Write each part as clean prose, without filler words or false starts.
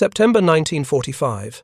September 1945.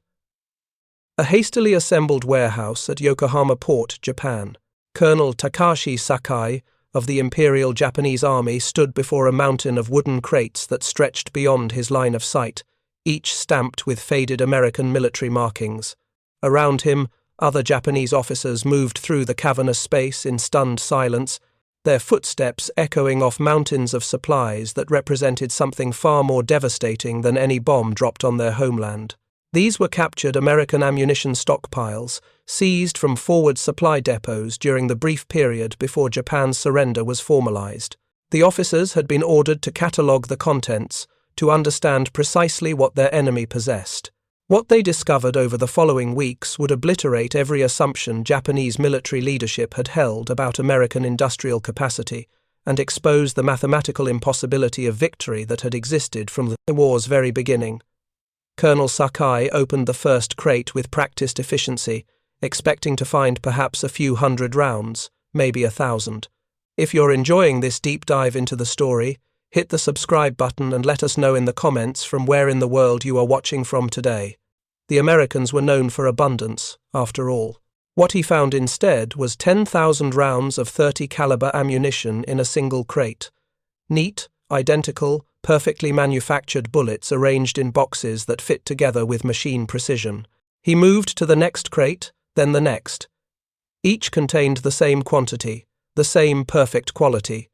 A hastily assembled warehouse at Yokohama Port, Japan. Colonel Takashi Sakai of the Imperial Japanese Army stood before a mountain of wooden crates that stretched beyond his line of sight, each stamped with faded American military markings. Around him, other Japanese officers moved through the cavernous space in stunned silence, their footsteps echoing off mountains of supplies that represented something far more devastating than any bomb dropped on their homeland. These were captured American ammunition stockpiles, seized from forward supply depots during the brief period before Japan's surrender was formalized. The officers had been ordered to catalogue the contents, to understand precisely what their enemy possessed. What they discovered over the following weeks would obliterate every assumption Japanese military leadership had held about American industrial capacity and expose the mathematical impossibility of victory that had existed from the war's very beginning. Colonel Sakai opened the first crate with practiced efficiency, expecting to find perhaps a few hundred rounds, maybe 1,000. If you're enjoying this deep dive into the story, hit the subscribe button and let us know in the comments from where in the world you are watching from today. The Americans were known for abundance, after all. What he found instead was 10,000 rounds of .30 caliber ammunition in a single crate. Neat, identical, perfectly manufactured bullets arranged in boxes that fit together with machine precision. He moved to the next crate, then the next. Each contained the same quantity, the same perfect quality,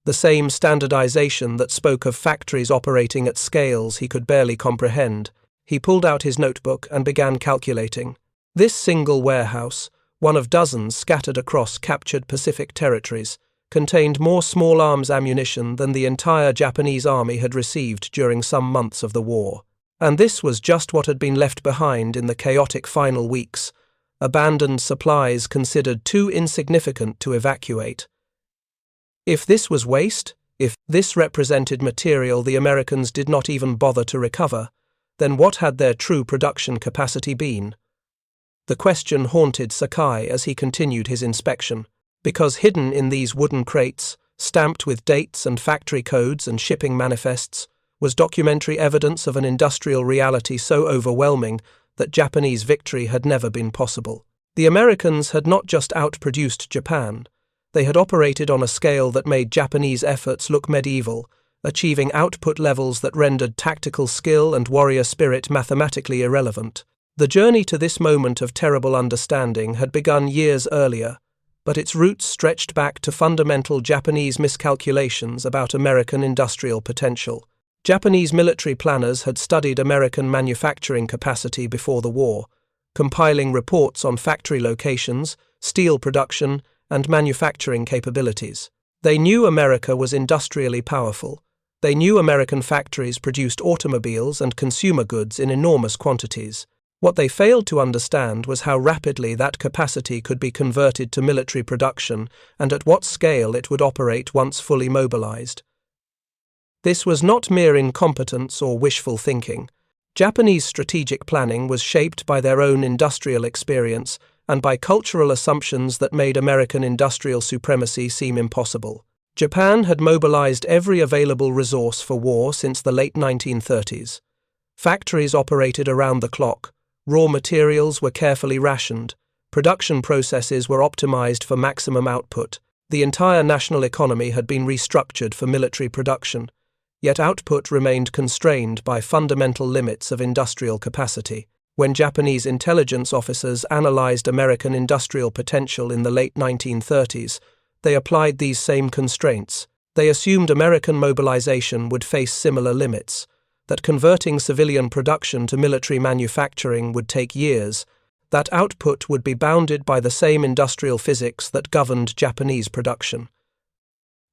the same standardization that spoke of factories operating at scales he could barely comprehend. He pulled out his notebook and began calculating. This single warehouse, one of dozens scattered across captured Pacific territories, contained more small arms ammunition than the entire Japanese army had received during some months of the war. And this was just what had been left behind in the chaotic final weeks, abandoned supplies considered too insignificant to evacuate. If this was waste, if this represented material the Americans did not even bother to recover, then what had their true production capacity been? The question haunted Sakai as he continued his inspection, because hidden in these wooden crates, stamped with dates and factory codes and shipping manifests, was documentary evidence of an industrial reality so overwhelming that Japanese victory had never been possible. The Americans had not just outproduced Japan, they had operated on a scale that made Japanese efforts look medieval, achieving output levels that rendered tactical skill and warrior spirit mathematically irrelevant. The journey to this moment of terrible understanding had begun years earlier, but its roots stretched back to fundamental Japanese miscalculations about American industrial potential. Japanese military planners had studied American manufacturing capacity before the war, compiling reports on factory locations, steel production, and manufacturing capabilities. They knew America was industrially powerful. They knew American factories produced automobiles and consumer goods in enormous quantities. What they failed to understand was how rapidly that capacity could be converted to military production and at what scale it would operate once fully mobilized. This was not mere incompetence or wishful thinking. Japanese strategic planning was shaped by their own industrial experience and by cultural assumptions that made American industrial supremacy seem impossible. Japan had mobilized every available resource for war since the late 1930s. Factories operated around the clock, raw materials were carefully rationed, production processes were optimized for maximum output, the entire national economy had been restructured for military production, yet output remained constrained by fundamental limits of industrial capacity. When Japanese intelligence officers analyzed American industrial potential in the late 1930s, they applied these same constraints. They assumed American mobilization would face similar limits, that converting civilian production to military manufacturing would take years, that output would be bounded by the same industrial physics that governed Japanese production.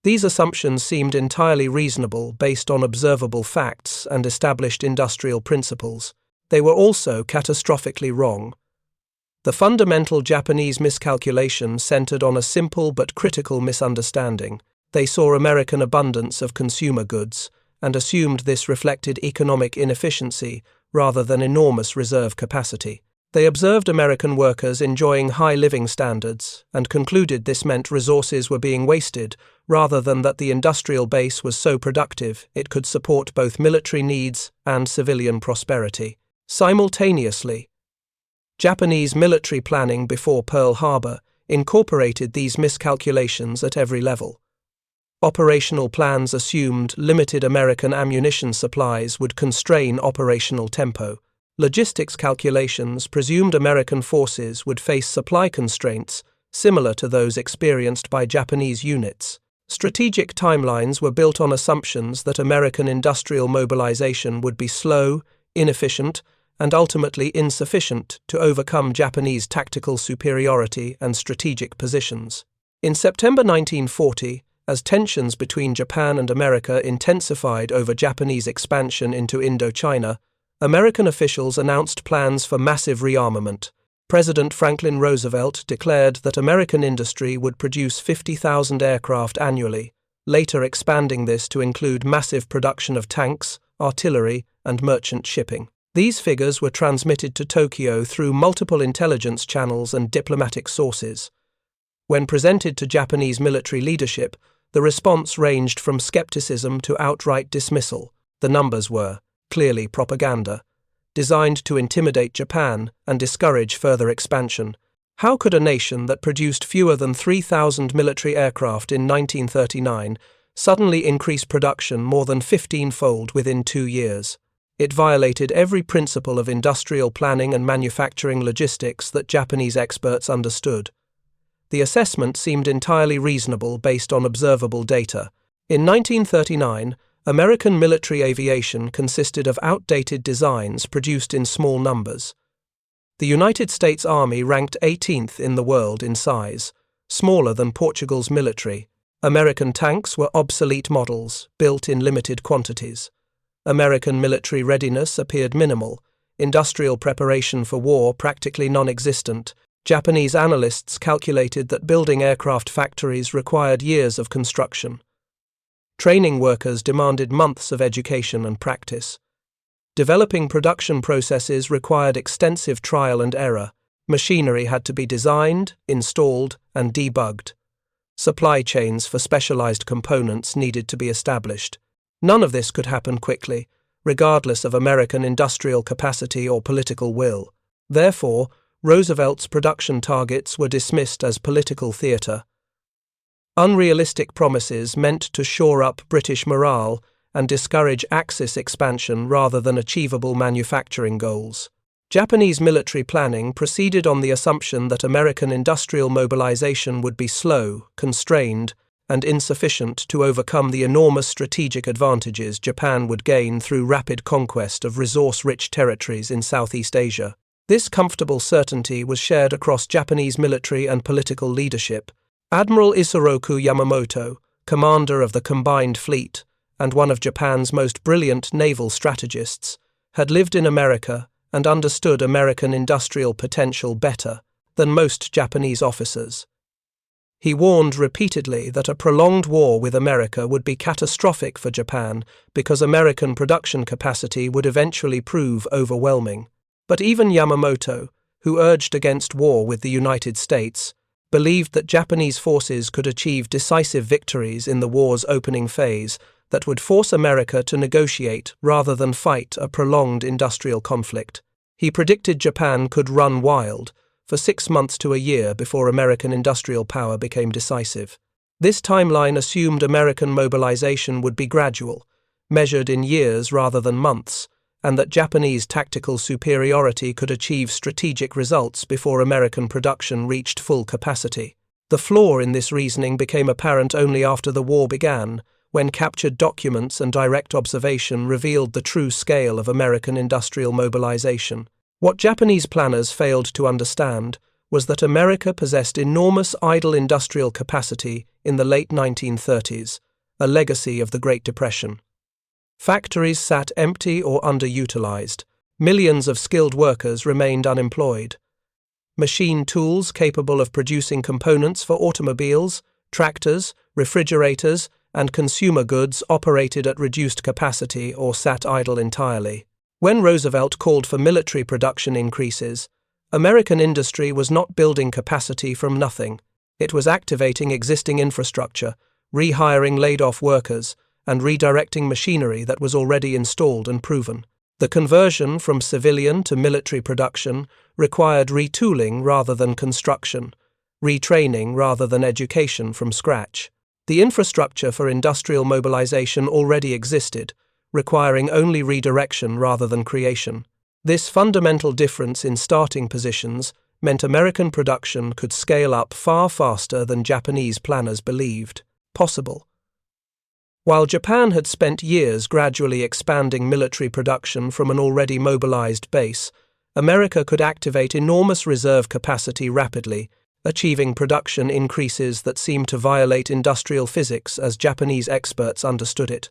These assumptions seemed entirely reasonable based on observable facts and established industrial principles. They were also catastrophically wrong. The fundamental Japanese miscalculation centered on a simple but critical misunderstanding. They saw American abundance of consumer goods and assumed this reflected economic inefficiency rather than enormous reserve capacity. They observed American workers enjoying high living standards and concluded this meant resources were being wasted rather than that the industrial base was so productive it could support both military needs and civilian prosperity. Simultaneously, Japanese military planning before Pearl Harbor incorporated these miscalculations at every level. Operational plans assumed limited American ammunition supplies would constrain operational tempo. Logistics calculations presumed American forces would face supply constraints similar to those experienced by Japanese units. Strategic timelines were built on assumptions that American industrial mobilization would be slow, inefficient, and ultimately insufficient to overcome Japanese tactical superiority and strategic positions. In September 1940, as tensions between Japan and America intensified over Japanese expansion into Indochina, American officials announced plans for massive rearmament. President Franklin Roosevelt declared that American industry would produce 50,000 aircraft annually, later expanding this to include massive production of tanks, artillery, and merchant shipping. These figures were transmitted to Tokyo through multiple intelligence channels and diplomatic sources. When presented to Japanese military leadership, the response ranged from skepticism to outright dismissal. The numbers were, clearly, propaganda, designed to intimidate Japan and discourage further expansion. How could a nation that produced fewer than 3,000 military aircraft in 1939 suddenly increase production more than 15-fold within 2 years? It violated every principle of industrial planning and manufacturing logistics that Japanese experts understood. The assessment seemed entirely reasonable based on observable data. In 1939, American military aviation consisted of outdated designs produced in small numbers. The United States Army ranked 18th in the world in size, smaller than Portugal's military. American tanks were obsolete models, built in limited quantities. American military readiness appeared minimal, industrial preparation for war practically non-existent. Japanese analysts calculated that building aircraft factories required years of construction. Training workers demanded months of education and practice. Developing production processes required extensive trial and error. Machinery had to be designed, installed, and debugged. Supply chains for specialized components needed to be established. None of this could happen quickly, regardless of American industrial capacity or political will. Therefore, Roosevelt's production targets were dismissed as political theater. Unrealistic promises meant to shore up British morale and discourage Axis expansion rather than achievable manufacturing goals. Japanese military planning proceeded on the assumption that American industrial mobilization would be slow, constrained, and insufficient to overcome the enormous strategic advantages Japan would gain through rapid conquest of resource-rich territories in Southeast Asia. This comfortable certainty was shared across Japanese military and political leadership. Admiral Isoroku Yamamoto, commander of the Combined Fleet and one of Japan's most brilliant naval strategists, had lived in America and understood American industrial potential better than most Japanese officers. He warned repeatedly that a prolonged war with America would be catastrophic for Japan because American production capacity would eventually prove overwhelming. But even Yamamoto, who urged against war with the United States, believed that Japanese forces could achieve decisive victories in the war's opening phase that would force America to negotiate rather than fight a prolonged industrial conflict. He predicted Japan could run wild for 6 months to a year before American industrial power became decisive. This timeline assumed American mobilization would be gradual, measured in years rather than months, and that Japanese tactical superiority could achieve strategic results before American production reached full capacity. The flaw in this reasoning became apparent only after the war began, when captured documents and direct observation revealed the true scale of American industrial mobilization. What Japanese planners failed to understand was that America possessed enormous idle industrial capacity in the late 1930s, a legacy of the Great Depression. Factories sat empty or underutilized. Millions of skilled workers remained unemployed. Machine tools capable of producing components for automobiles, tractors, refrigerators, and consumer goods operated at reduced capacity or sat idle entirely. When Roosevelt called for military production increases, American industry was not building capacity from nothing. It was activating existing infrastructure, rehiring laid-off workers, and redirecting machinery that was already installed and proven. The conversion from civilian to military production required retooling rather than construction, retraining rather than education from scratch. The infrastructure for industrial mobilization already existed, requiring only redirection rather than creation. This fundamental difference in starting positions meant American production could scale up far faster than Japanese planners believed possible. While Japan had spent years gradually expanding military production from an already mobilized base, America could activate enormous reserve capacity rapidly, achieving production increases that seemed to violate industrial physics as Japanese experts understood it.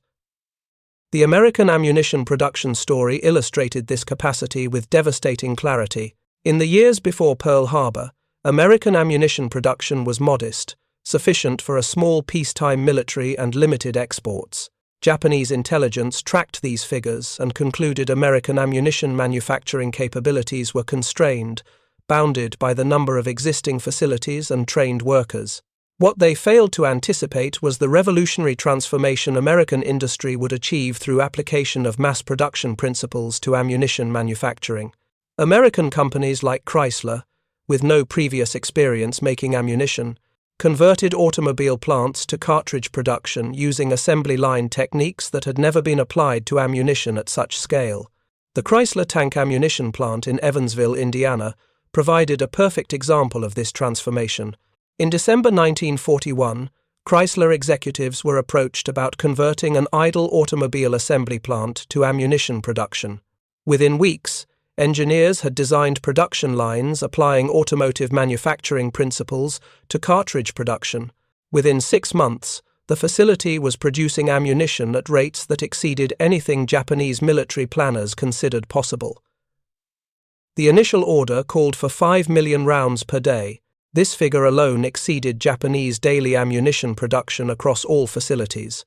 The American ammunition production story illustrated this capacity with devastating clarity. In the years before Pearl Harbor, American ammunition production was modest, sufficient for a small peacetime military and limited exports. Japanese intelligence tracked these figures and concluded American ammunition manufacturing capabilities were constrained, bounded by the number of existing facilities and trained workers. What they failed to anticipate was the revolutionary transformation American industry would achieve through application of mass production principles to ammunition manufacturing. American companies like Chrysler, with no previous experience making ammunition, converted automobile plants to cartridge production using assembly line techniques that had never been applied to ammunition at such scale. The Chrysler tank ammunition plant in Evansville, Indiana, provided a perfect example of this transformation. In December 1941, Chrysler executives were approached about converting an idle automobile assembly plant to ammunition production. Within weeks, engineers had designed production lines applying automotive manufacturing principles to cartridge production. Within 6 months, the facility was producing ammunition at rates that exceeded anything Japanese military planners considered possible. The initial order called for 5 million rounds per day. This figure alone exceeded Japanese daily ammunition production across all facilities.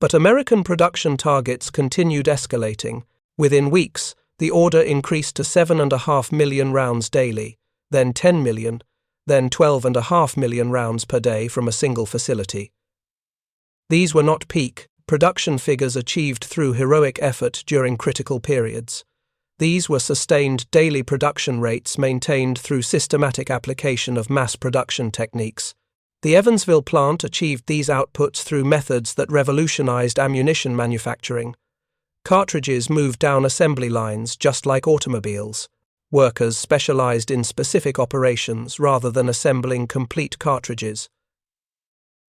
But American production targets continued escalating. Within weeks, the order increased to 7.5 million rounds daily, then 10 million, then 12.5 million rounds per day from a single facility. These were not peak production figures achieved through heroic effort during critical periods. These were sustained daily production rates maintained through systematic application of mass production techniques. The Evansville plant achieved these outputs through methods that revolutionized ammunition manufacturing. Cartridges moved down assembly lines just like automobiles. Workers specialized in specific operations rather than assembling complete cartridges.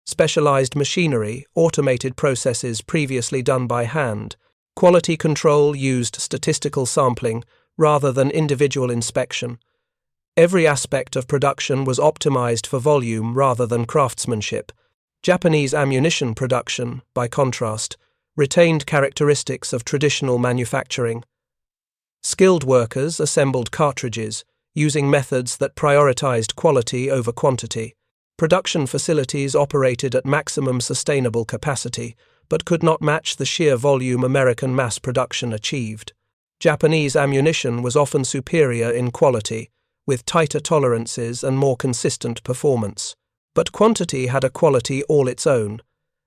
Specialized machinery automated processes previously done by hand. Quality control used statistical sampling rather than individual inspection. Every aspect of production was optimized for volume rather than craftsmanship. Japanese ammunition production, by contrast, retained characteristics of traditional manufacturing. Skilled workers assembled cartridges, using methods that prioritized quality over quantity. Production facilities operated at maximum sustainable capacity, but could not match the sheer volume American mass production achieved. Japanese ammunition was often superior in quality, with tighter tolerances and more consistent performance. But quantity had a quality all its own,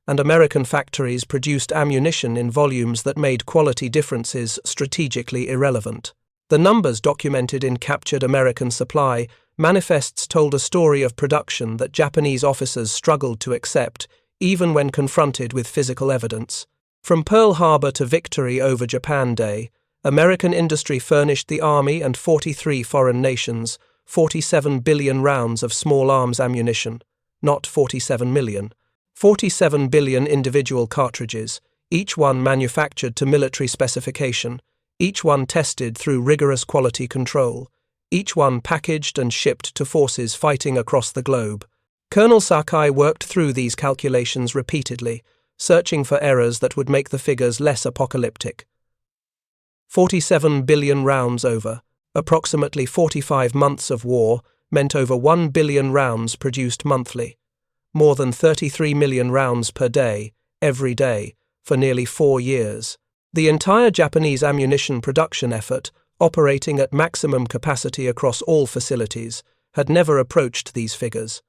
and American factories produced ammunition in volumes that made quality differences strategically irrelevant. The numbers documented in Captured American Supply manifests told a story of production that Japanese officers struggled to accept, even when confronted with physical evidence. From Pearl Harbor to victory over Japan Day, American industry furnished the Army and 43 foreign nations 47 billion rounds of small arms ammunition, not 47 million. 47 billion individual cartridges, each one manufactured to military specification, each one tested through rigorous quality control, each one packaged and shipped to forces fighting across the globe. Colonel Sakai worked through these calculations repeatedly, searching for errors that would make the figures less apocalyptic. 47 billion rounds over, approximately 45 months of war, meant over 1 billion rounds produced monthly. More than 33 million rounds per day, every day, for nearly 4 years. The entire Japanese ammunition production effort, operating at maximum capacity across all facilities, had never approached these figures.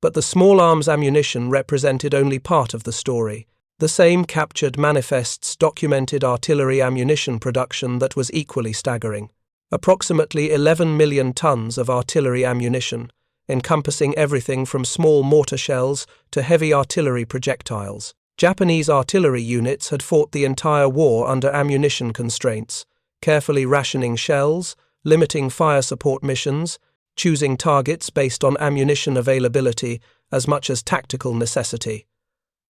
But the small arms ammunition represented only part of the story. The same captured manifests documented artillery ammunition production that was equally staggering. Approximately 11 million tons of artillery ammunition, encompassing everything from small mortar shells to heavy artillery projectiles. Japanese artillery units had fought the entire war under ammunition constraints, carefully rationing shells, limiting fire support missions, choosing targets based on ammunition availability as much as tactical necessity.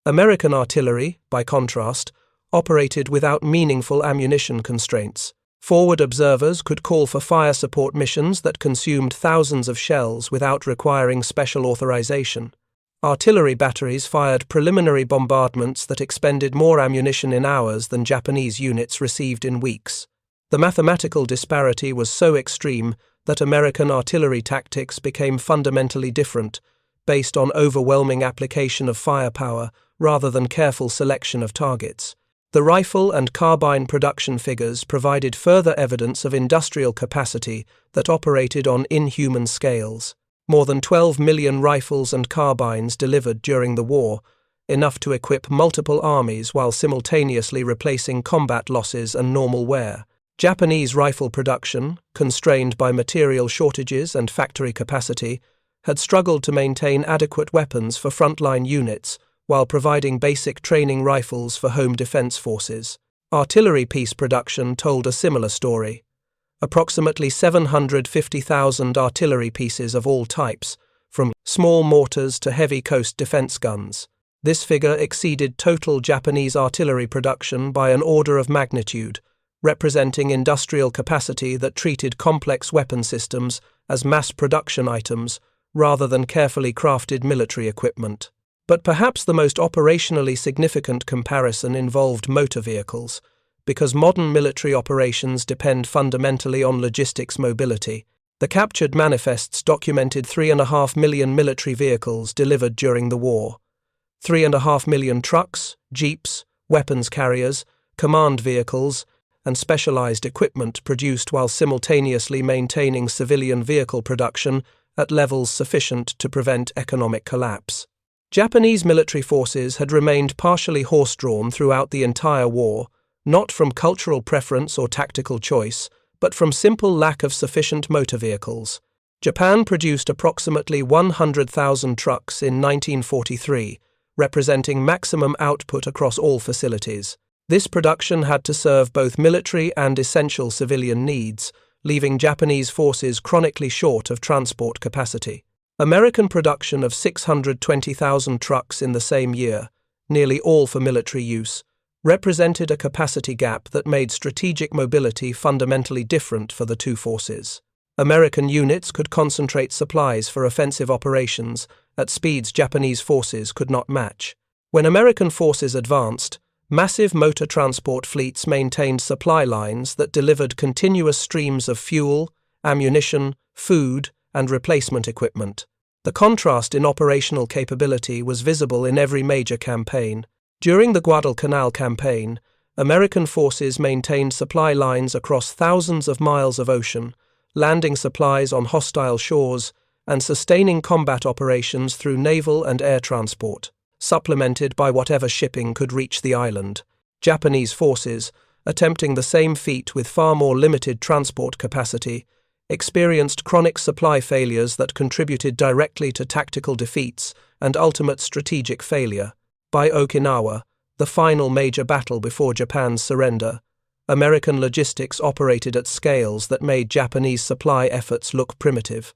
American artillery, by contrast, operated without meaningful ammunition constraints. Forward observers could call for fire support missions that consumed thousands of shells without requiring special authorization. Artillery batteries fired preliminary bombardments that expended more ammunition in hours than Japanese units received in weeks. The mathematical disparity was so extreme that American artillery tactics became fundamentally different, based on overwhelming application of firepower rather than careful selection of targets. The rifle and carbine production figures provided further evidence of industrial capacity that operated on inhuman scales. More than 12 million rifles and carbines delivered during the war, enough to equip multiple armies while simultaneously replacing combat losses and normal wear. Japanese rifle production, constrained by material shortages and factory capacity, had struggled to maintain adequate weapons for frontline units while providing basic training rifles for home defense forces. Artillery piece production told a similar story. Approximately 750,000 artillery pieces of all types, from small mortars to heavy coast defense guns. This figure exceeded total Japanese artillery production by an order of magnitude, representing industrial capacity that treated complex weapon systems as mass production items rather than carefully crafted military equipment. But perhaps the most operationally significant comparison involved motor vehicles, because modern military operations depend fundamentally on logistics mobility. The captured manifests documented 3.5 million military vehicles delivered during the war. 3.5 million trucks, jeeps, weapons carriers, command vehicles, and specialized equipment produced while simultaneously maintaining civilian vehicle production at levels sufficient to prevent economic collapse. Japanese military forces had remained partially horse-drawn throughout the entire war, not from cultural preference or tactical choice, but from simple lack of sufficient motor vehicles. Japan produced approximately 100,000 trucks in 1943, representing maximum output across all facilities. This production had to serve both military and essential civilian needs, leaving Japanese forces chronically short of transport capacity. American production of 620,000 trucks in the same year, nearly all for military use, represented a capacity gap that made strategic mobility fundamentally different for the two forces. American units could concentrate supplies for offensive operations at speeds Japanese forces could not match. When American forces advanced, massive motor transport fleets maintained supply lines that delivered continuous streams of fuel, ammunition, food, and replacement equipment. The contrast in operational capability was visible in every major campaign. During the Guadalcanal campaign, American forces maintained supply lines across thousands of miles of ocean, landing supplies on hostile shores, and sustaining combat operations through naval and air transport, supplemented by whatever shipping could reach the island. Japanese forces, attempting the same feat with far more limited transport capacity, experienced chronic supply failures that contributed directly to tactical defeats and ultimate strategic failure. By Okinawa, the final major battle before Japan's surrender, American logistics operated at scales that made Japanese supply efforts look primitive.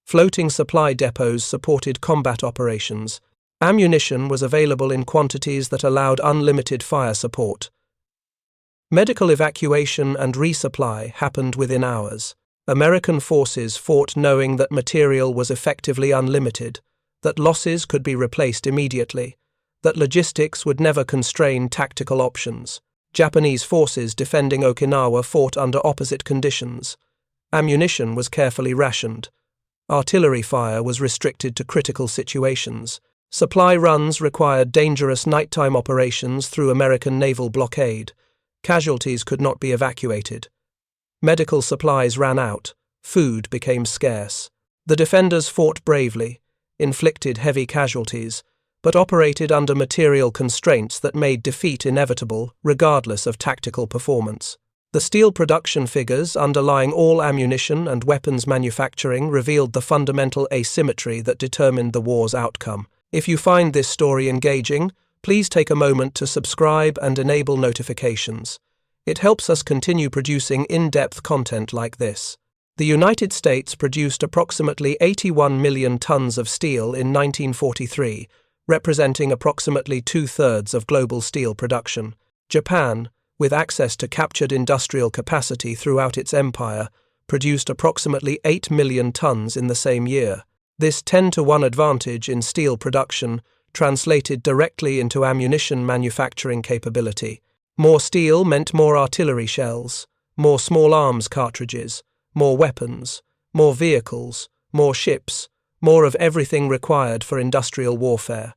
Floating supply depots supported combat operations. Ammunition was available in quantities that allowed unlimited fire support. Medical evacuation and resupply happened within hours. American forces fought knowing that material was effectively unlimited, that losses could be replaced immediately, that logistics would never constrain tactical options. Japanese forces defending Okinawa fought under opposite conditions. Ammunition was carefully rationed. Artillery fire was restricted to critical situations. Supply runs required dangerous nighttime operations through American naval blockade. Casualties could not be evacuated. Medical supplies ran out. Food became scarce. The defenders fought bravely, inflicted heavy casualties, but operated under material constraints that made defeat inevitable, regardless of tactical performance. The steel production figures underlying all ammunition and weapons manufacturing revealed the fundamental asymmetry that determined the war's outcome. If you find this story engaging, please take a moment to subscribe and enable notifications. It helps us continue producing in-depth content like this. The United States produced approximately 81 million tons of steel in 1943, representing approximately two-thirds of global steel production. Japan, with access to captured industrial capacity throughout its empire, produced approximately 8 million tons in the same year. This 10-to-1 advantage in steel production translated directly into ammunition manufacturing capability. More steel meant more artillery shells, more small arms cartridges, more weapons, more vehicles, more ships, more of everything required for industrial warfare.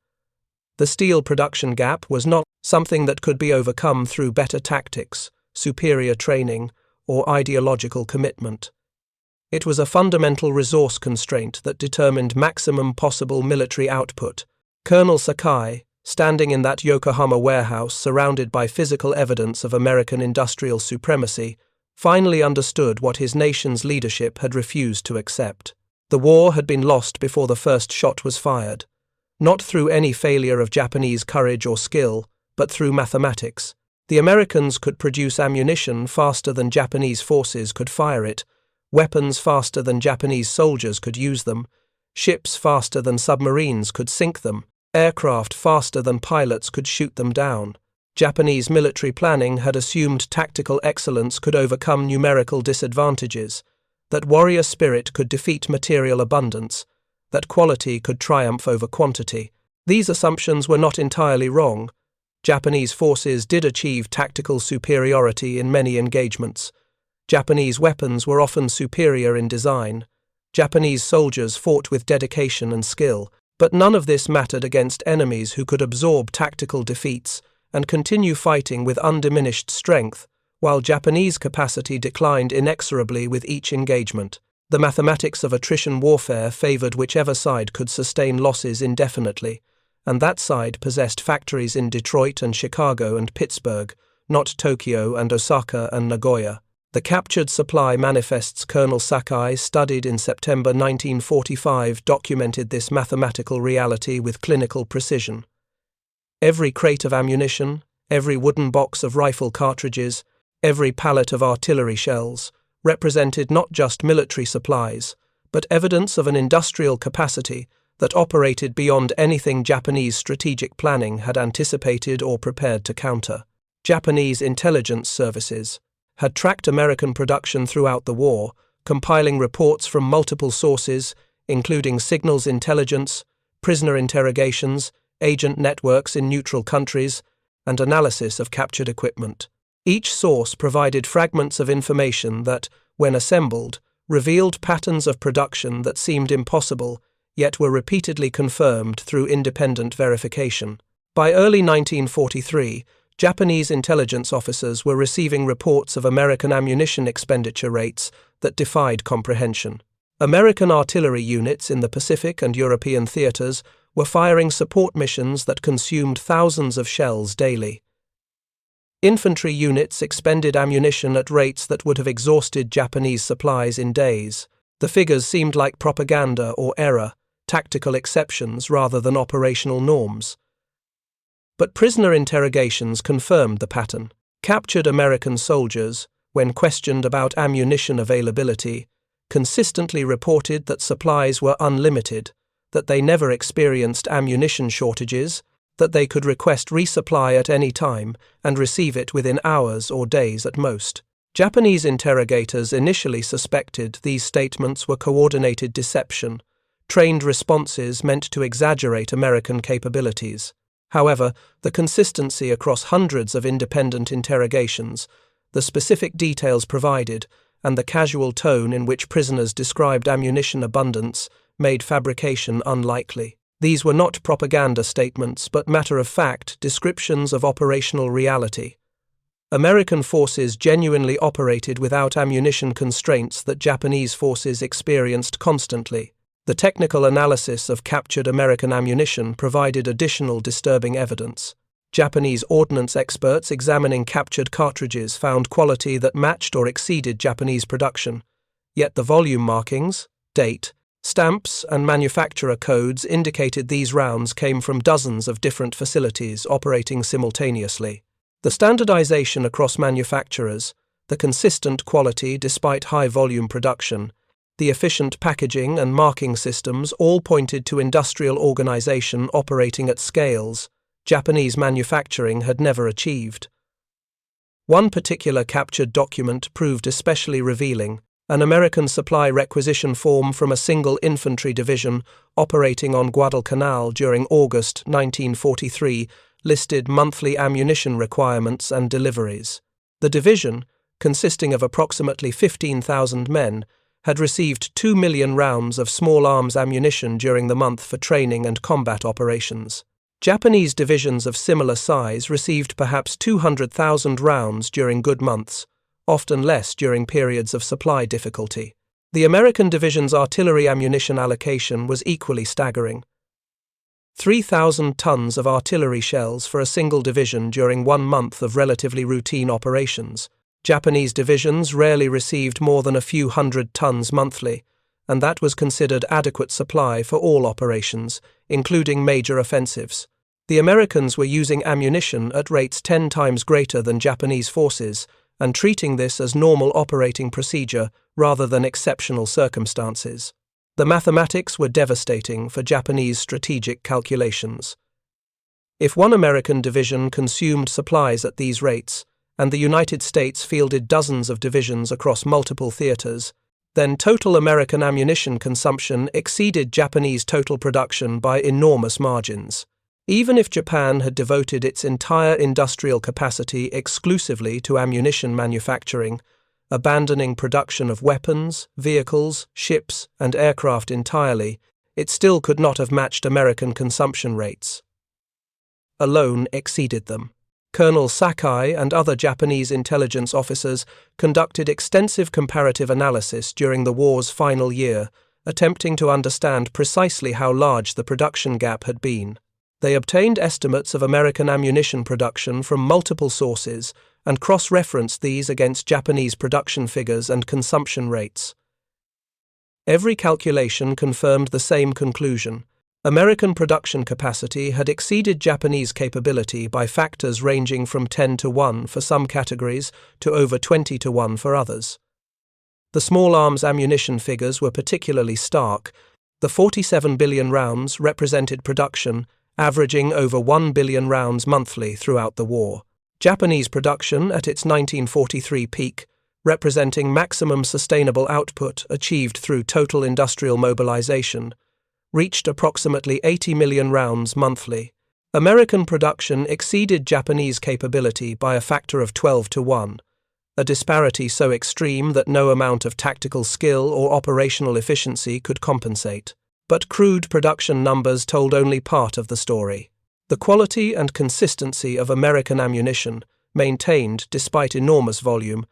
The steel production gap was not something that could be overcome through better tactics, superior training, or ideological commitment. It was a fundamental resource constraint that determined maximum possible military output. Colonel Sakai, standing in that Yokohama warehouse surrounded by physical evidence of American industrial supremacy, finally understood what his nation's leadership had refused to accept. The war had been lost before the first shot was fired, not through any failure of Japanese courage or skill, but through mathematics. The Americans could produce ammunition faster than Japanese forces could fire it, weapons faster than Japanese soldiers could use them, ships faster than submarines could sink them, aircraft faster than pilots could shoot them down. Japanese military planning had assumed tactical excellence could overcome numerical disadvantages, that warrior spirit could defeat material abundance, that quality could triumph over quantity. These assumptions were not entirely wrong. Japanese forces did achieve tactical superiority in many engagements. Japanese weapons were often superior in design. Japanese soldiers fought with dedication and skill, but none of this mattered against enemies who could absorb tactical defeats and continue fighting with undiminished strength, while Japanese capacity declined inexorably with each engagement. The mathematics of attrition warfare favored whichever side could sustain losses indefinitely, and that side possessed factories in Detroit and Chicago and Pittsburgh, not Tokyo and Osaka and Nagoya. The captured supply manifests Colonel Sakai studied in September 1945 documented this mathematical reality with clinical precision. Every crate of ammunition, every wooden box of rifle cartridges, every pallet of artillery shells represented not just military supplies, but evidence of an industrial capacity that operated beyond anything Japanese strategic planning had anticipated or prepared to counter. Japanese intelligence services had tracked American production throughout the war, compiling reports from multiple sources, including signals intelligence, prisoner interrogations, agent networks in neutral countries, and analysis of captured equipment. Each source provided fragments of information that, when assembled, revealed patterns of production that seemed impossible, yet were repeatedly confirmed through independent verification. By early 1943, Japanese intelligence officers were receiving reports of American ammunition expenditure rates that defied comprehension. American artillery units in the Pacific and European theaters were firing support missions that consumed thousands of shells daily. Infantry units expended ammunition at rates that would have exhausted Japanese supplies in days. The figures seemed like propaganda or error, tactical exceptions rather than operational norms. But prisoner interrogations confirmed the pattern. Captured American soldiers, when questioned about ammunition availability, consistently reported that supplies were unlimited, that they never experienced ammunition shortages, that they could request resupply at any time and receive it within hours or days at most. Japanese interrogators initially suspected these statements were coordinated deception, trained responses meant to exaggerate American capabilities. However, the consistency across hundreds of independent interrogations, the specific details provided, and the casual tone in which prisoners described ammunition abundance made fabrication unlikely. These were not propaganda statements but matter-of-fact descriptions of operational reality. American forces genuinely operated without ammunition constraints that Japanese forces experienced constantly. The technical analysis of captured American ammunition provided additional disturbing evidence. Japanese ordnance experts examining captured cartridges found quality that matched or exceeded Japanese production, yet the volume markings, date, stamps, and manufacturer codes indicated these rounds came from dozens of different facilities operating simultaneously. The standardization across manufacturers, the consistent quality despite high-volume production, the efficient packaging and marking systems all pointed to industrial organization operating at scales Japanese manufacturing had never achieved. One particular captured document proved especially revealing: an American supply requisition form from a single infantry division operating on Guadalcanal during August 1943 listed monthly ammunition requirements and deliveries. The division, consisting of approximately 15,000 men, had received 2 million rounds of small arms ammunition during the month for training and combat operations. Japanese divisions of similar size received perhaps 200,000 rounds during good months, often less during periods of supply difficulty. The American division's artillery ammunition allocation was equally staggering. 3,000 tons of artillery shells for a single division during 1 month of relatively routine operations. Japanese divisions rarely received more than a few hundred tons monthly, and that was considered adequate supply for all operations, including major offensives. The Americans were using ammunition at rates 10 times greater than Japanese forces, and treating this as normal operating procedure rather than exceptional circumstances. The mathematics were devastating for Japanese strategic calculations. If one American division consumed supplies at these rates, and the United States fielded dozens of divisions across multiple theaters, then total American ammunition consumption exceeded Japanese total production by enormous margins. Even if Japan had devoted its entire industrial capacity exclusively to ammunition manufacturing, abandoning production of weapons, vehicles, ships, and aircraft entirely, it still could not have matched American consumption rates. Alone exceeded them. Colonel Sakai and other Japanese intelligence officers conducted extensive comparative analysis during the war's final year, attempting to understand precisely how large the production gap had been. They obtained estimates of American ammunition production from multiple sources and cross-referenced these against Japanese production figures and consumption rates. Every calculation confirmed the same conclusion: American production capacity had exceeded Japanese capability by factors ranging from 10 to 1 for some categories to over 20 to 1 for others. The small arms ammunition figures were particularly stark. The 47 billion rounds represented production averaging over 1 billion rounds monthly throughout the war. Japanese production at its 1943 peak, representing maximum sustainable output achieved through total industrial mobilization, reached approximately 80 million rounds monthly. American production exceeded Japanese capability by a factor of 12 to 1, a disparity so extreme that no amount of tactical skill or operational efficiency could compensate. But crude production numbers told only part of the story. The quality and consistency of American ammunition, maintained despite enormous volume,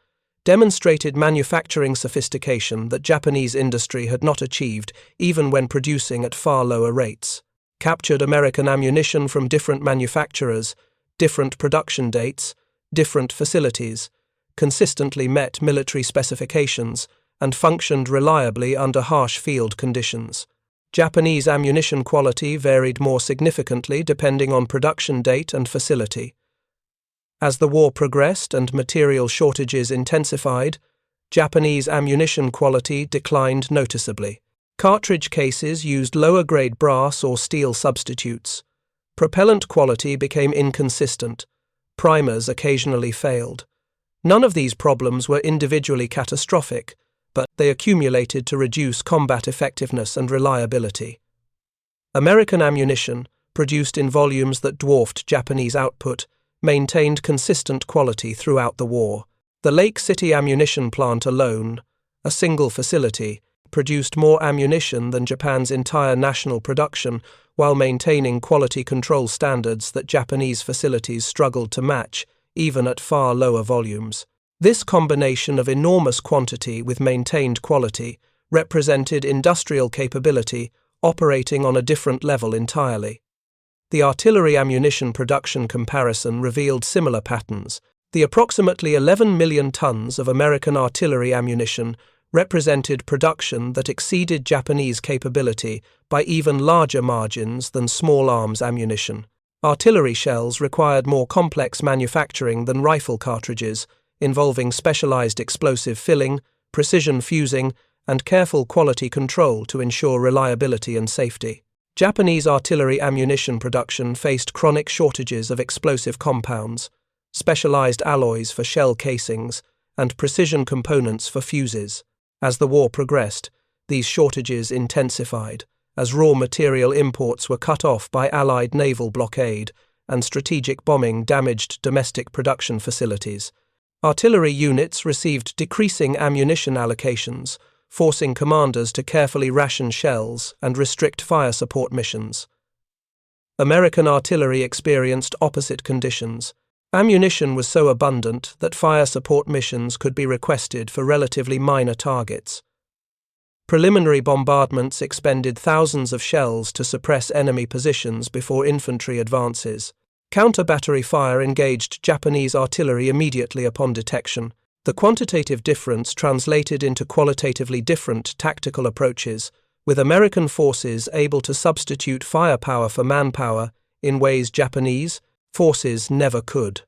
demonstrated manufacturing sophistication that Japanese industry had not achieved even when producing at far lower rates. Captured American ammunition from different manufacturers, different production dates, different facilities, consistently met military specifications and functioned reliably under harsh field conditions. Japanese ammunition quality varied more significantly depending on production date and facility. As the war progressed and material shortages intensified, Japanese ammunition quality declined noticeably. Cartridge cases used lower-grade brass or steel substitutes. Propellant quality became inconsistent. Primers occasionally failed. None of these problems were individually catastrophic, but they accumulated to reduce combat effectiveness and reliability. American ammunition, produced in volumes that dwarfed Japanese output, maintained consistent quality throughout the war. The Lake City ammunition plant alone, a single facility, produced more ammunition than Japan's entire national production while maintaining quality control standards that Japanese facilities struggled to match, even at far lower volumes. This combination of enormous quantity with maintained quality represented industrial capability operating on a different level entirely. The artillery ammunition production comparison revealed similar patterns. The approximately 11 million tons of American artillery ammunition represented production that exceeded Japanese capability by even larger margins than small arms ammunition. Artillery shells required more complex manufacturing than rifle cartridges, involving specialized explosive filling, precision fusing, and careful quality control to ensure reliability and safety. Japanese artillery ammunition production faced chronic shortages of explosive compounds, specialized alloys for shell casings, and precision components for fuses. As the war progressed, these shortages intensified, as raw material imports were cut off by Allied naval blockade and strategic bombing damaged domestic production facilities. Artillery units received decreasing ammunition allocations, forcing commanders to carefully ration shells and restrict fire support missions. American artillery experienced opposite conditions. Ammunition was so abundant that fire support missions could be requested for relatively minor targets. Preliminary bombardments expended thousands of shells to suppress enemy positions before infantry advances. Counter-battery fire engaged Japanese artillery immediately upon detection. The quantitative difference translated into qualitatively different tactical approaches, with American forces able to substitute firepower for manpower in ways Japanese forces never could.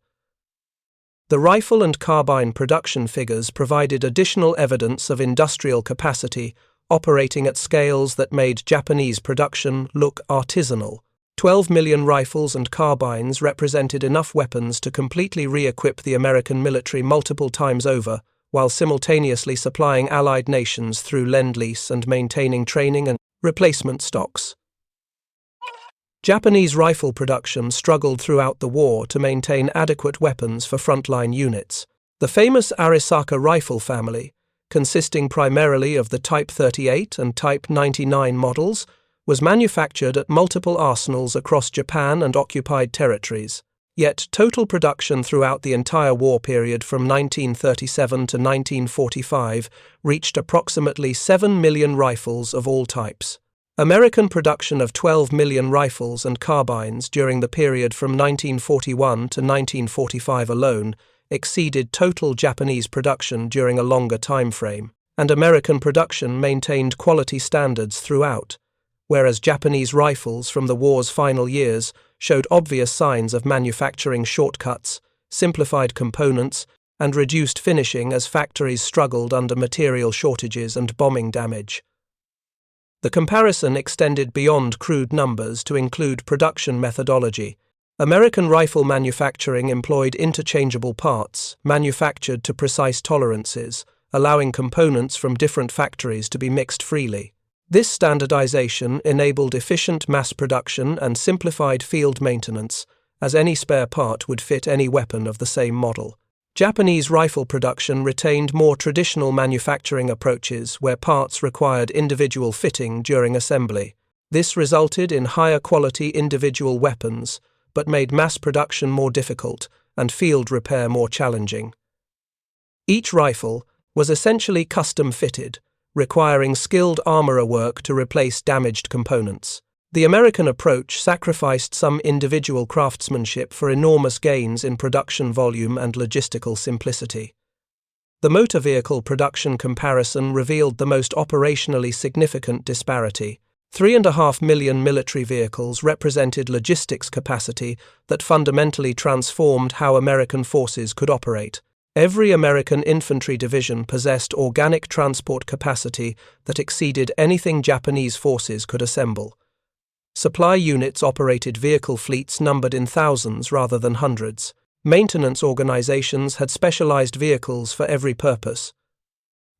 The rifle and carbine production figures provided additional evidence of industrial capacity operating at scales that made Japanese production look artisanal. 12 million rifles and carbines represented enough weapons to completely re-equip the American military multiple times over, while simultaneously supplying Allied nations through Lend-Lease and maintaining training and replacement stocks. Japanese rifle production struggled throughout the war to maintain adequate weapons for frontline units. The famous Arisaka rifle family, consisting primarily of the Type 38 and Type 99 models, was manufactured at multiple arsenals across Japan and occupied territories. Yet total production throughout the entire war period from 1937 to 1945 reached approximately 7 million rifles of all types. American production of 12 million rifles and carbines during the period from 1941 to 1945 alone exceeded total Japanese production during a longer time frame, and American production maintained quality standards throughout, whereas Japanese rifles from the war's final years showed obvious signs of manufacturing shortcuts, simplified components, and reduced finishing as factories struggled under material shortages and bombing damage. The comparison extended beyond crude numbers to include production methodology. American rifle manufacturing employed interchangeable parts, manufactured to precise tolerances, allowing components from different factories to be mixed freely. This standardization enabled efficient mass production and simplified field maintenance, as any spare part would fit any weapon of the same model. Japanese rifle production retained more traditional manufacturing approaches where parts required individual fitting during assembly. This resulted in higher quality individual weapons, but made mass production more difficult and field repair more challenging. Each rifle was essentially custom-fitted, requiring skilled armorer work to replace damaged components. The American approach sacrificed some individual craftsmanship for enormous gains in production volume and logistical simplicity. The motor vehicle production comparison revealed the most operationally significant disparity. 3.5 million military vehicles represented logistics capacity that fundamentally transformed how American forces could operate. Every American infantry division possessed organic transport capacity that exceeded anything Japanese forces could assemble. Supply units operated vehicle fleets numbered in thousands rather than hundreds. Maintenance organizations had specialized vehicles for every purpose.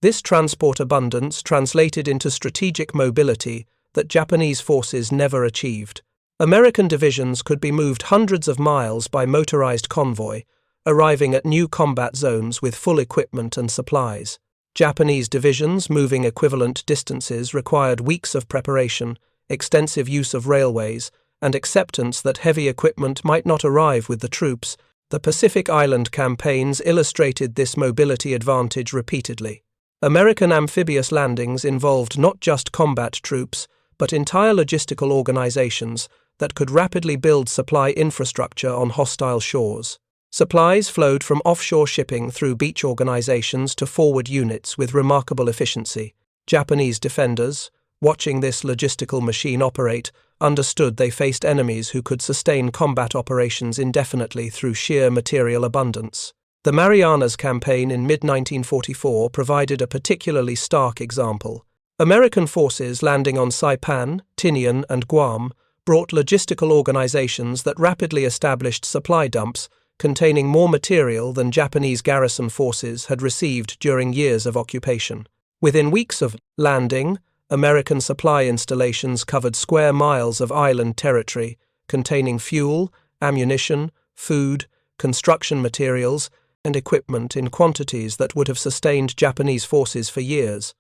This transport abundance translated into strategic mobility that Japanese forces never achieved. American divisions could be moved hundreds of miles by motorized convoy, arriving at new combat zones with full equipment and supplies. Japanese divisions moving equivalent distances required weeks of preparation, extensive use of railways, and acceptance that heavy equipment might not arrive with the troops. The Pacific Island campaigns illustrated this mobility advantage repeatedly. American amphibious landings involved not just combat troops, but entire logistical organizations that could rapidly build supply infrastructure on hostile shores. Supplies flowed from offshore shipping through beach organizations to forward units with remarkable efficiency. Japanese defenders, watching this logistical machine operate, understood they faced enemies who could sustain combat operations indefinitely through sheer material abundance. The Marianas Campaign in mid-1944 provided a particularly stark example. American forces landing on Saipan, Tinian, and Guam brought logistical organizations that rapidly established supply dumps containing more material than Japanese garrison forces had received during years of occupation. Within weeks of landing, American supply installations covered square miles of island territory containing fuel, ammunition, food, construction materials, and equipment in quantities that would have sustained Japanese forces for years.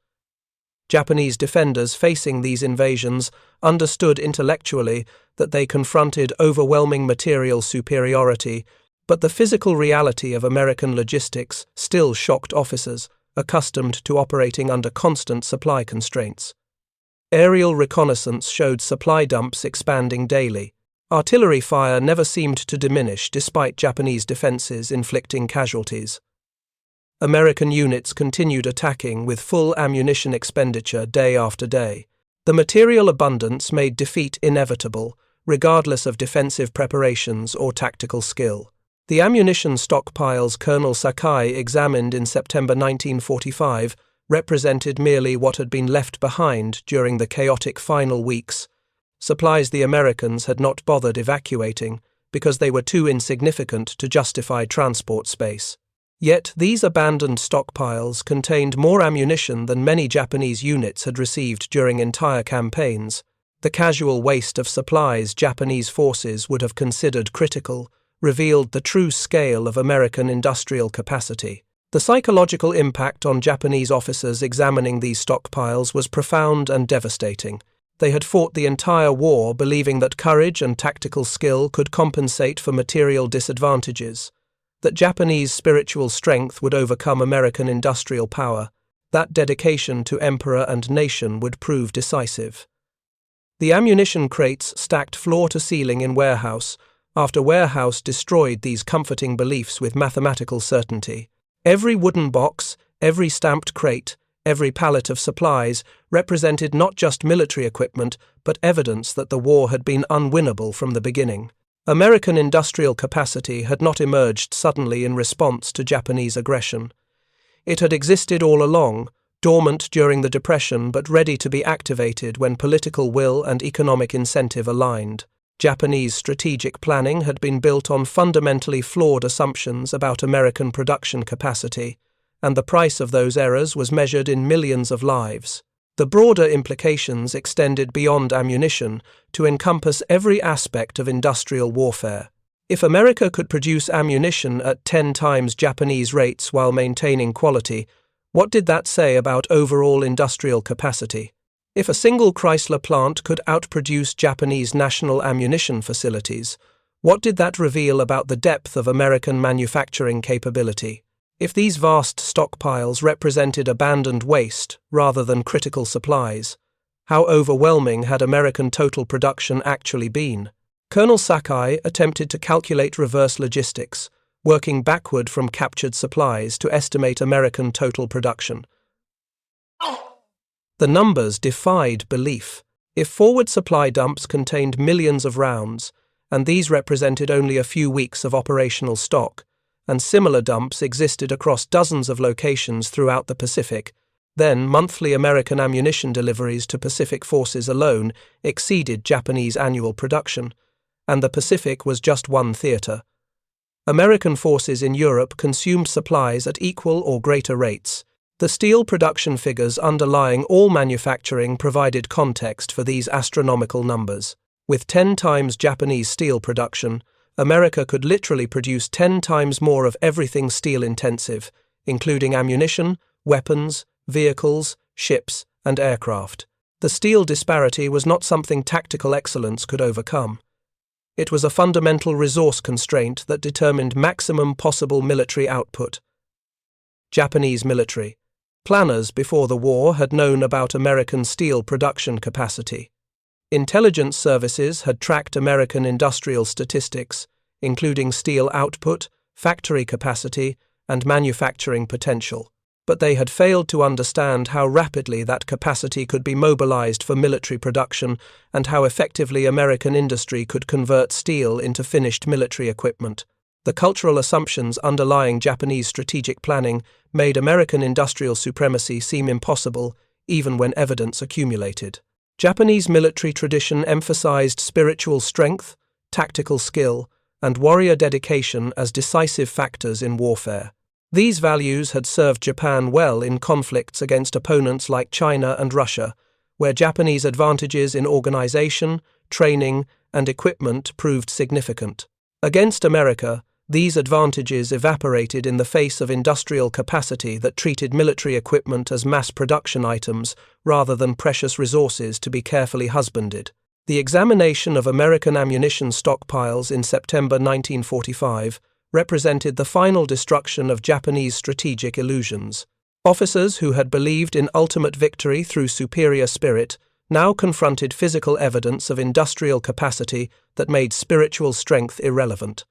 Japanese defenders facing these invasions understood intellectually that they confronted overwhelming material superiority, but the physical reality of American logistics still shocked officers accustomed to operating under constant supply constraints. Aerial reconnaissance showed supply dumps expanding daily. Artillery fire never seemed to diminish despite Japanese defenses inflicting casualties. American units continued attacking with full ammunition expenditure day after day. The material abundance made defeat inevitable, regardless of defensive preparations or tactical skill. The ammunition stockpiles Colonel Sakai examined in September 1945 represented merely what had been left behind during the chaotic final weeks, supplies the Americans had not bothered evacuating because they were too insignificant to justify transport space. Yet these abandoned stockpiles contained more ammunition than many Japanese units had received during entire campaigns. The casual waste of supplies Japanese forces would have considered critical revealed the true scale of American industrial capacity. The psychological impact on Japanese officers examining these stockpiles was profound and devastating. They had fought the entire war believing that courage and tactical skill could compensate for material disadvantages, that Japanese spiritual strength would overcome American industrial power, that dedication to emperor and nation would prove decisive. The ammunition crates stacked floor to ceiling in warehouse after warehouse destroyed these comforting beliefs with mathematical certainty. Every wooden box, every stamped crate, every pallet of supplies represented not just military equipment, but evidence that the war had been unwinnable from the beginning. American industrial capacity had not emerged suddenly in response to Japanese aggression. It had existed all along, dormant during the Depression but ready to be activated when political will and economic incentive aligned. Japanese strategic planning had been built on fundamentally flawed assumptions about American production capacity, and the price of those errors was measured in millions of lives. The broader implications extended beyond ammunition to encompass every aspect of industrial warfare. If America could produce ammunition at 10 times Japanese rates while maintaining quality, what did that say about overall industrial capacity? If a single Chrysler plant could outproduce Japanese national ammunition facilities, what did that reveal about the depth of American manufacturing capability? If these vast stockpiles represented abandoned waste rather than critical supplies, how overwhelming had American total production actually been? Colonel Sakai attempted to calculate reverse logistics, working backward from captured supplies to estimate American total production. The numbers defied belief. If forward supply dumps contained millions of rounds, and these represented only a few weeks of operational stock, and similar dumps existed across dozens of locations throughout the Pacific, then monthly American ammunition deliveries to Pacific forces alone exceeded Japanese annual production, and the Pacific was just one theater. American forces in Europe consumed supplies at equal or greater rates. The steel production figures underlying all manufacturing provided context for these astronomical numbers. With 10 times Japanese steel production, America could literally produce 10 times more of everything steel-intensive, including ammunition, weapons, vehicles, ships, and aircraft. The steel disparity was not something tactical excellence could overcome. It was a fundamental resource constraint that determined maximum possible military output. Japanese military. Planners before the war had known about American steel production capacity. Intelligence services had tracked American industrial statistics, including steel output, factory capacity, and manufacturing potential. But they had failed to understand how rapidly that capacity could be mobilized for military production and how effectively American industry could convert steel into finished military equipment. The cultural assumptions underlying Japanese strategic planning made American industrial supremacy seem impossible, even when evidence accumulated. Japanese military tradition emphasized spiritual strength, tactical skill, and warrior dedication as decisive factors in warfare. These values had served Japan well in conflicts against opponents like China and Russia, where Japanese advantages in organization, training, and equipment proved significant. Against America, these advantages evaporated in the face of industrial capacity that treated military equipment as mass production items rather than precious resources to be carefully husbanded. The examination of American ammunition stockpiles in September 1945 represented the final destruction of Japanese strategic illusions. Officers who had believed in ultimate victory through superior spirit now confronted physical evidence of industrial capacity that made spiritual strength irrelevant.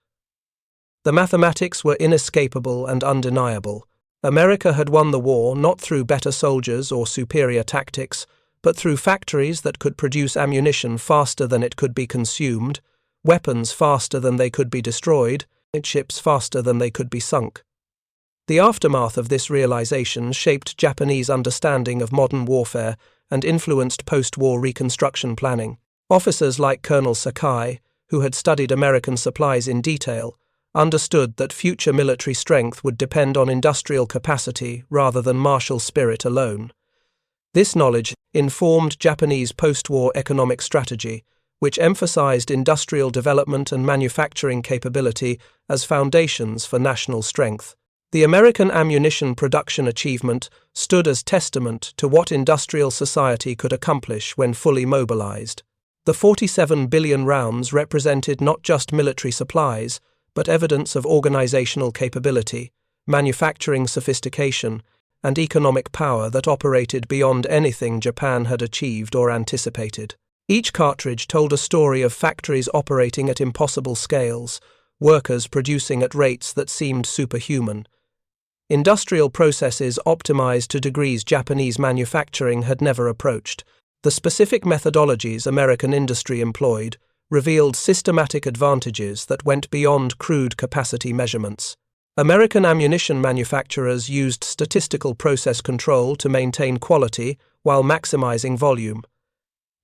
The mathematics were inescapable and undeniable. America had won the war not through better soldiers or superior tactics, but through factories that could produce ammunition faster than it could be consumed, weapons faster than they could be destroyed, and ships faster than they could be sunk. The aftermath of this realization shaped Japanese understanding of modern warfare and influenced post-war reconstruction planning. Officers like Colonel Sakai, who had studied American supplies in detail, understood that future military strength would depend on industrial capacity rather than martial spirit alone. This knowledge informed Japanese post-war economic strategy, which emphasized industrial development and manufacturing capability as foundations for national strength. The American ammunition production achievement stood as testament to what industrial society could accomplish when fully mobilized. The 47 billion rounds represented not just military supplies, but evidence of organizational capability, manufacturing sophistication, and economic power that operated beyond anything Japan had achieved or anticipated. Each cartridge told a story of factories operating at impossible scales, workers producing at rates that seemed superhuman. Industrial processes optimized to degrees Japanese manufacturing had never approached. The specific methodologies American industry employed revealed systematic advantages that went beyond crude capacity measurements. American ammunition manufacturers used statistical process control to maintain quality while maximizing volume.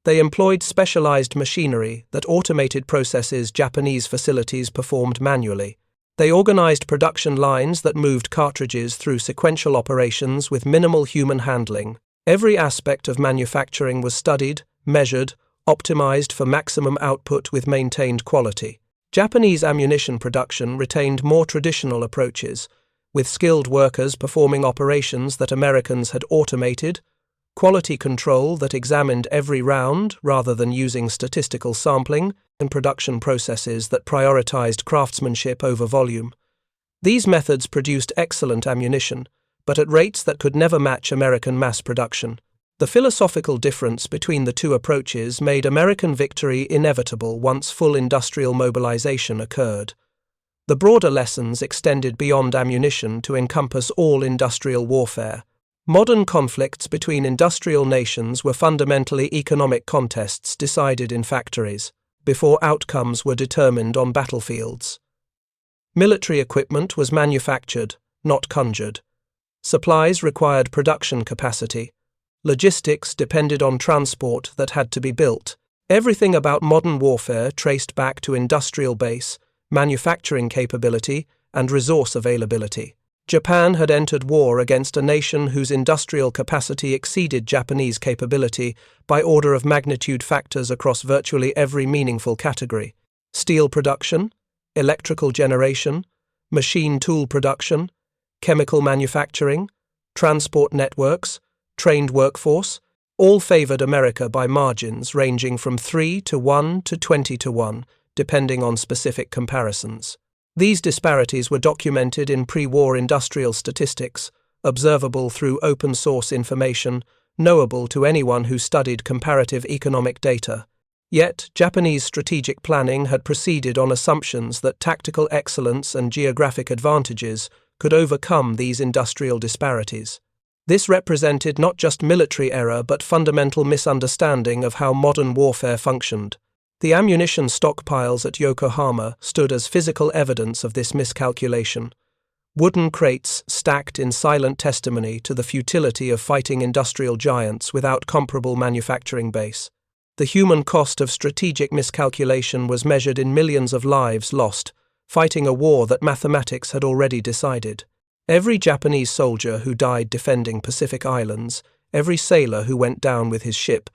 They employed specialized machinery that automated processes Japanese facilities performed manually. They organized production lines that moved cartridges through sequential operations with minimal human handling. Every aspect of manufacturing was studied, measured, optimized for maximum output with maintained quality. Japanese ammunition production retained more traditional approaches, with skilled workers performing operations that Americans had automated, quality control that examined every round rather than using statistical sampling, and production processes that prioritized craftsmanship over volume. These methods produced excellent ammunition, but at rates that could never match American mass production. The philosophical difference between the two approaches made American victory inevitable once full industrial mobilization occurred. The broader lessons extended beyond ammunition to encompass all industrial warfare. Modern conflicts between industrial nations were fundamentally economic contests decided in factories, before outcomes were determined on battlefields. Military equipment was manufactured, not conjured. Supplies required production capacity. Logistics depended on transport that had to be built. Everything about modern warfare traced back to industrial base, manufacturing capability, and resource availability. Japan had entered war against a nation whose industrial capacity exceeded Japanese capability by order of magnitude factors across virtually every meaningful category: steel production, electrical generation, machine tool production, chemical manufacturing, transport networks, trained workforce, all favored America by margins ranging from 3 to 1 to 20 to 1, depending on specific comparisons. These disparities were documented in pre-war industrial statistics, observable through open-source information, knowable to anyone who studied comparative economic data. Yet, Japanese strategic planning had proceeded on assumptions that tactical excellence and geographic advantages could overcome these industrial disparities. This represented not just military error but fundamental misunderstanding of how modern warfare functioned. The ammunition stockpiles at Yokohama stood as physical evidence of this miscalculation. Wooden crates stacked in silent testimony to the futility of fighting industrial giants without comparable manufacturing base. The human cost of strategic miscalculation was measured in millions of lives lost, fighting a war that mathematics had already decided. Every Japanese soldier who died defending Pacific Islands, every sailor who went down with his ship,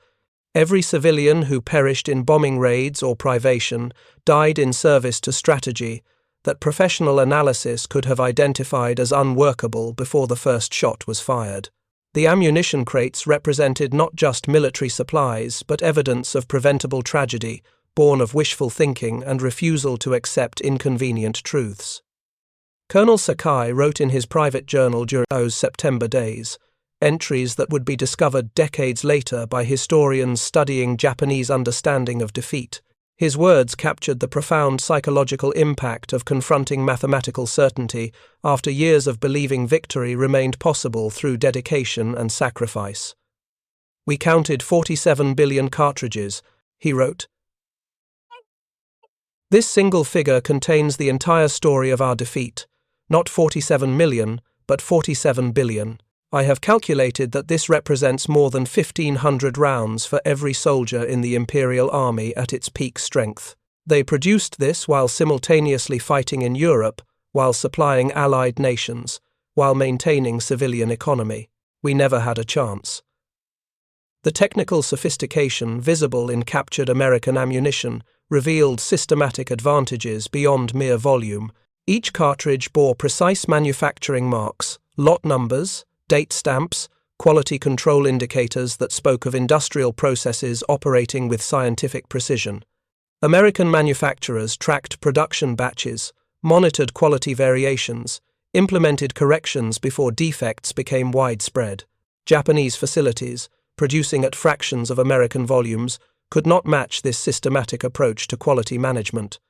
every civilian who perished in bombing raids or privation died in service to strategy that professional analysis could have identified as unworkable before the first shot was fired. The ammunition crates represented not just military supplies but evidence of preventable tragedy, born of wishful thinking and refusal to accept inconvenient truths. Colonel Sakai wrote in his private journal during those September days, entries that would be discovered decades later by historians studying Japanese understanding of defeat. His words captured the profound psychological impact of confronting mathematical certainty after years of believing victory remained possible through dedication and sacrifice. "We counted 47 billion cartridges," he wrote. "This single figure contains the entire story of our defeat, not 47 million, but 47 billion. I have calculated that this represents more than 1,500 rounds for every soldier in the Imperial Army at its peak strength. They produced this while simultaneously fighting in Europe, while supplying allied nations, while maintaining civilian economy. We never had a chance." The technical sophistication visible in captured American ammunition revealed systematic advantages beyond mere volume. Each cartridge bore precise manufacturing marks, lot numbers, date stamps, quality control indicators that spoke of industrial processes operating with scientific precision. American manufacturers tracked production batches, monitored quality variations, implemented corrections before defects became widespread. Japanese facilities, producing at fractions of American volumes, could not match this systematic approach to quality management.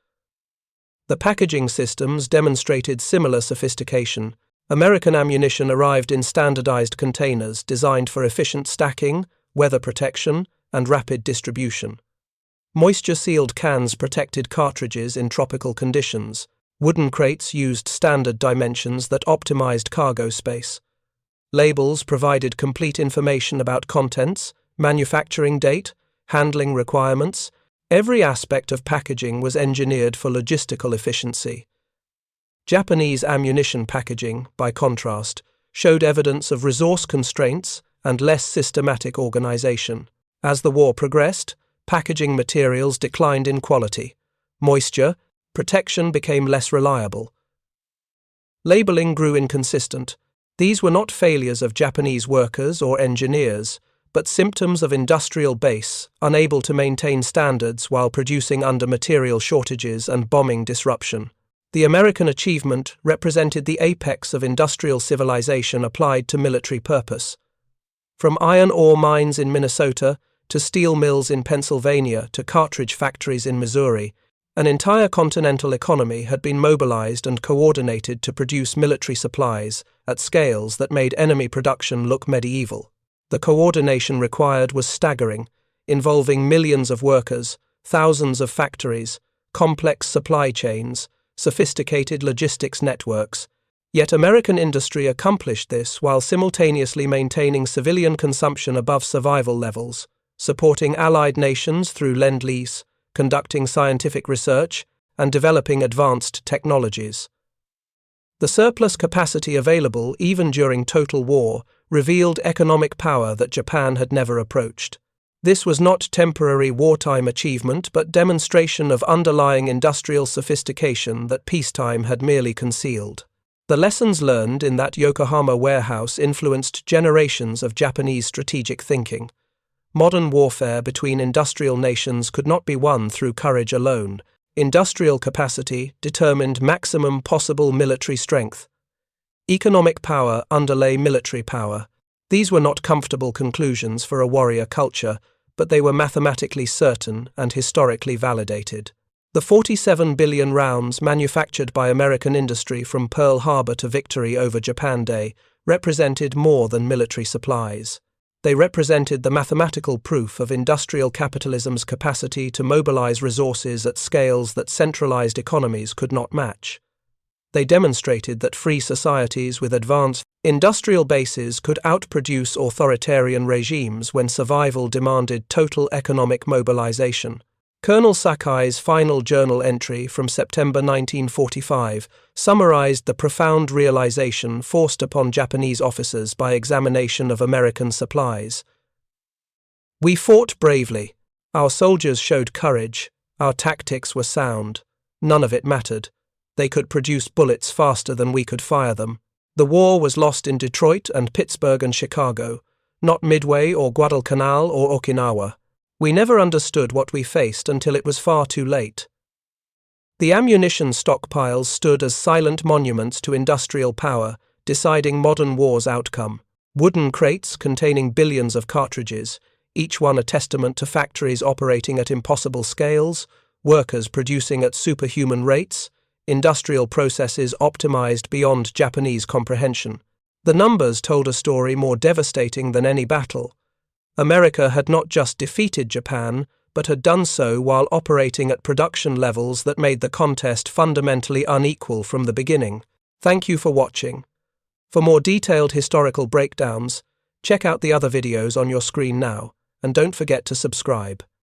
The packaging systems demonstrated similar sophistication. American ammunition arrived in standardized containers designed for efficient stacking, weather protection, and rapid distribution. Moisture-sealed cans protected cartridges in tropical conditions. Wooden crates used standard dimensions that optimized cargo space. Labels provided complete information about contents, manufacturing date, handling requirements. Every aspect of packaging was engineered for logistical efficiency. Japanese ammunition packaging, by contrast, showed evidence of resource constraints and less systematic organization. As the war progressed, packaging materials declined in quality. Moisture, protection became less reliable. Labeling grew inconsistent. These were not failures of Japanese workers or engineers, but symptoms of industrial base, unable to maintain standards while producing under material shortages and bombing disruption. The American achievement represented the apex of industrial civilization applied to military purpose. From iron ore mines in Minnesota to steel mills in Pennsylvania to cartridge factories in Missouri, an entire continental economy had been mobilized and coordinated to produce military supplies at scales that made enemy production look medieval. The coordination required was staggering, involving millions of workers, thousands of factories, complex supply chains, sophisticated logistics networks. Yet American industry accomplished this while simultaneously maintaining civilian consumption above survival levels, supporting allied nations through Lend-Lease, conducting scientific research, and developing advanced technologies. The surplus capacity available even during total war revealed economic power that Japan had never approached. This was not temporary wartime achievement but demonstration of underlying industrial sophistication that peacetime had merely concealed. The lessons learned in that Yokohama warehouse influenced generations of Japanese strategic thinking. Modern warfare between industrial nations could not be won through courage alone. Industrial capacity determined maximum possible military strength. Economic power underlay military power. These were not comfortable conclusions for a warrior culture, but they were mathematically certain and historically validated. The 47 billion rounds manufactured by American industry from Pearl Harbor to victory over Japan Day represented more than military supplies. They represented the mathematical proof of industrial capitalism's capacity to mobilize resources at scales that centralized economies could not match. They demonstrated that free societies with advanced industrial bases could outproduce authoritarian regimes when survival demanded total economic mobilization. Colonel Sakai's final journal entry from September 1945 summarized the profound realization forced upon Japanese officers by examination of American supplies. We fought bravely. Our soldiers showed courage. Our tactics were sound. None of it mattered. They could produce bullets faster than we could fire them. The war was lost in Detroit and Pittsburgh and Chicago, not Midway or Guadalcanal or Okinawa. We never understood what we faced until it was far too late. The ammunition stockpiles stood as silent monuments to industrial power, deciding modern war's outcome. Wooden crates containing billions of cartridges, each one a testament to factories operating at impossible scales, workers producing at superhuman rates, industrial processes optimized beyond Japanese comprehension. The numbers told a story more devastating than any battle. America had not just defeated Japan, but had done so while operating at production levels that made the contest fundamentally unequal from the beginning. Thank you for watching. For more detailed historical breakdowns, check out the other videos on your screen now, and don't forget to subscribe.